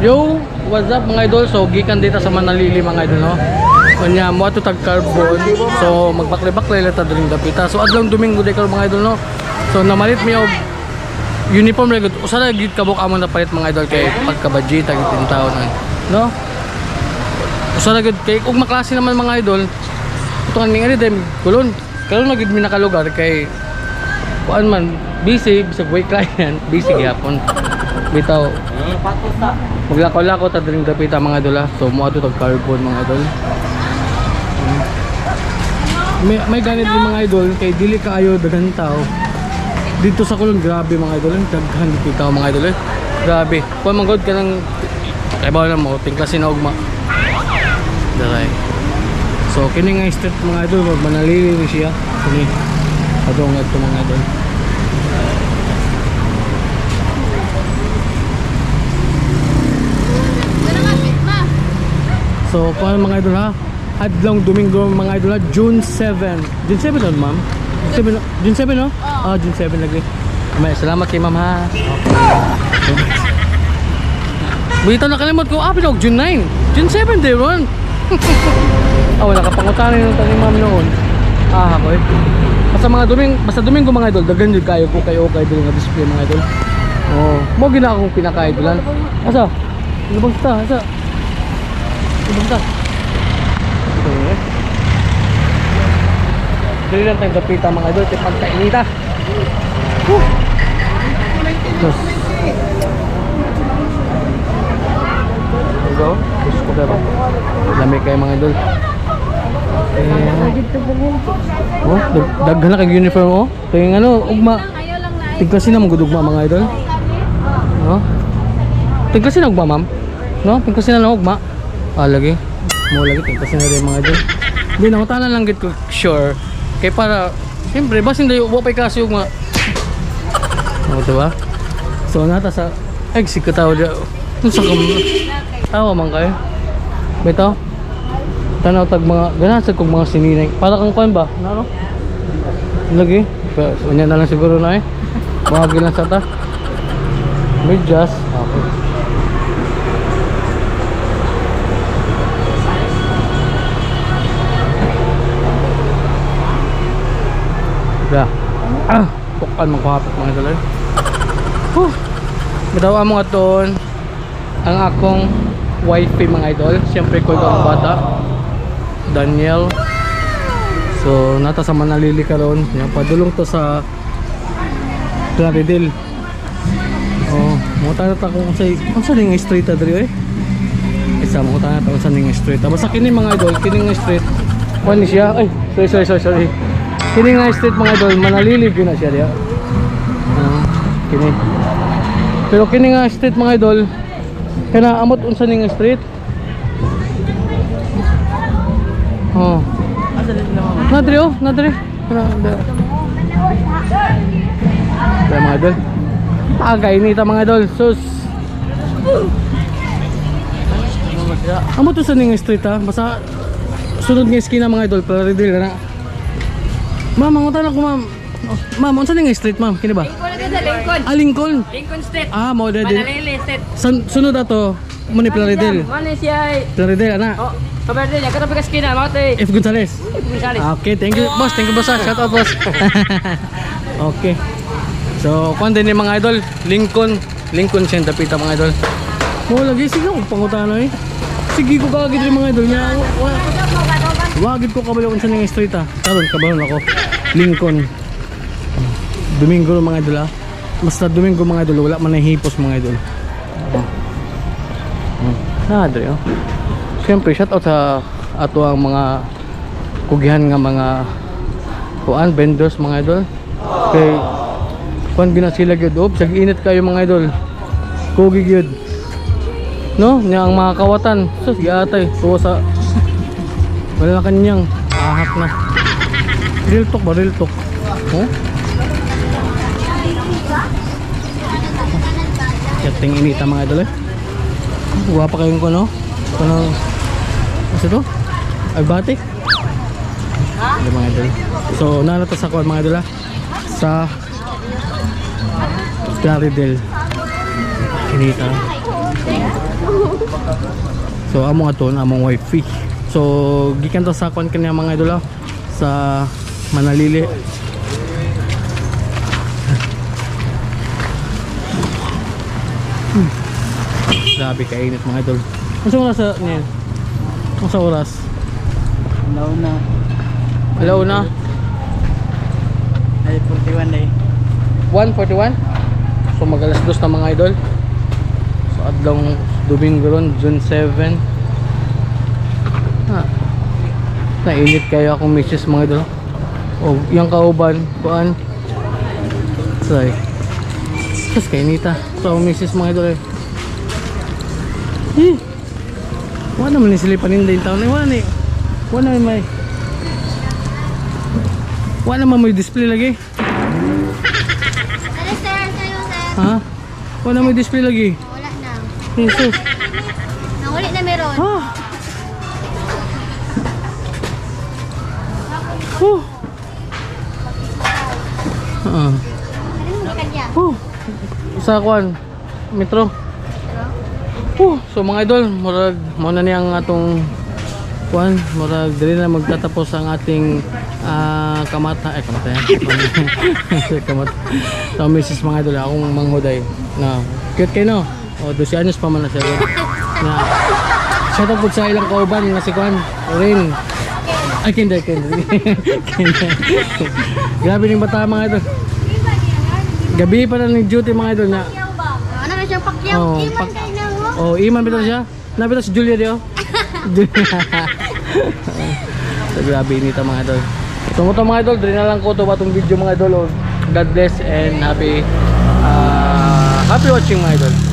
Yo, what's up mga idol? So gikan dito sa Manalili mga idol, no. Kanya mo ato tag carbon. So magbakle-bakle lata dring dapita. So adlong Domingo day karon mga idol, no. So namalit mi og uniform regod. Usa na gid kabuk amon na palit mga idol kay pagka-budget tag 10 taon no. Usa na gid kay ug maklase naman mga idol. Ito kan ning time kulon. Karon na gid mi nakalugar kay kuan man busy bisag way client, busy gyapon. Bitaw maglakaw-lakaw ta dring dapita mga idol. So mo ato tag carbon mga idol. May ganit din mga idol kay dili kaayo daghan tao. Dito sa kulon grabe mga idol, daghan dito tao mga idol. Grabe. Kuan man god kanang kaybaw na mo tingklasin na ugma. Daray. So kini nga street mga idol, Manalili ni siya. Kini adong adto mga idol. So, kung mga idol ha, adlong Domingo mga idol ha, June 7. June 7 on ma'am? June 7 no? Ah, June 7 lagi. May salamat kay ma'am ha. Bita na kalimot ko, pinog June 9. June 7 day ron. Wala ka pangutanin ng tani ma'am noon. Boy. Basta Domingo mga idol, daghan jud kayo ko kayo dili nga display mga idol. Mo gina akong pinaka-idolan. Asa? Lubog ta, asa? Bentar. Okay. Dili lang tayong dapita mga idol, kaya pagkainita. Terus. Go. Terus ko ba? Lamig kayo mga idol. Daghan na kay uniform oh. Kaya ugma. Tigkasin na magudugma mga idol. No? Tigkasin na ugma ma'am. No? Tigkasin na ugma. Lagi mo lagi kasi na rin mga idol. Hindi na tanan lang gid ko sure kay para siyempre basin dayo wa pay kasi yung mga diba? So nata sa exit ka tao dia unsa ka tawa man kayo bitaw tanaw tag mga ganasad kog mga sininay para kang kuan ba nano lagi unya na lang siguro na bahagi lang sa ta medyas okay. Ya. Bukan magkahapit mga idol. Bitaw mo aton ang akong wifi mga idol. Siyempre ko ang bata. Daniel. So nata sa Manalili karon. Yan padulong to sa Claridel. Mo ta kung sa ning street adri Isa mo ta kung sa ning street. Basta kini mga idol, kini nga street. Kuan ni siya. Ay, sorry. Kini nga street mga idol, Manalili gyud na siya diya. Kini. Pero kini nga street mga idol, kana amot unsa ning street? Nadri. Kana mga idol. Pagay nita mga idol. Sus. Amot unsa ning street ha? Basta sunod nga esquina mga idol, Claridel na. Ma'am, mangutan ako ma'am. Ma'am, unsa ning street ma'am? Kini ba? Lincoln. Lincoln. Lincoln Street. Mo din. Manalili Street. Sunod ato, mo ni Claridel. Mane siya. Claridel ana. Claridel, ya kata pikas kina mate. F Gonzales. Okay, thank you boss. Thank you boss. Shout out boss. Okay. So, kuan din ni mga idol, Lincoln siya dapita mga idol. Mo lagi sige ko pangutana Sige ko kagid rin mga idol nya. Wagid ko kabalo unsa ning street Karon kabalon ako. Lincoln. Domingo mga idol Basta Domingo mga idol, wala man hipos mga idol. Adre Siyempre shout out sa ato ang mga kugihan nga mga kuan vendors mga idol. Kay kuan gina sila gyud sag init kayo mga idol. Kugi gyud. No, nya ang mga kawatan. Sus giatay tuwa sa wala na kanyang ahak na. Real talk ba? Real talk. Yating inita mga idol Guwapa kayong kuno. Ano to? Ay batik. Mga idol. So nalata sa kuan mga idol sa Claridel. Kinita. So amo aton among wifi. So gikan to sa kon kanya mga idol ah, sa Manalili. Grabe kainit mga idol. Ano oras niyan? Ano oras? Nauna. Alaw na. Ay, 41 eh. 1:41. So mag-alas 2 na mga idol. So adlong Domingo ron, June 7. Nainit kayo akong misis mga idol. O yung kauban, kuan. Sorry. Tapos kainita. So akong misis mga idol eh. Wala naman ni silipan yung taon na wala ni. Wala naman may. Wala naman may display lagi. Ano sir? Sa'yo sir? Ha? Wala may display lagi. Wala na. Jesus. Nahuli na meron. Ha? Oh. Ah. Ano mo kanya? Oh. Sa kuan metro. So mga idol, murag mo na niyang atong kuan, murag dili na magtatapos ang ating kamata kamat. So misis mga idol, akong manghuday na cute kayo no. O 12 anyos pa man na siya. Na shout out po sa ilang kauban nga si kuan, Rin. Ay kinder. Grabe ning bata mga idol. Gabi pa na ng duty mga idol na. Ano na siyang pakyaw? Oh, Iman kayo na mo. Oh, iman bitaw siya. Nabitaw si Julia dio. So, grabe inita mga idol. So mo to mga idol, dili na lang ko to batong video mga idol. God bless and happy watching mga idol.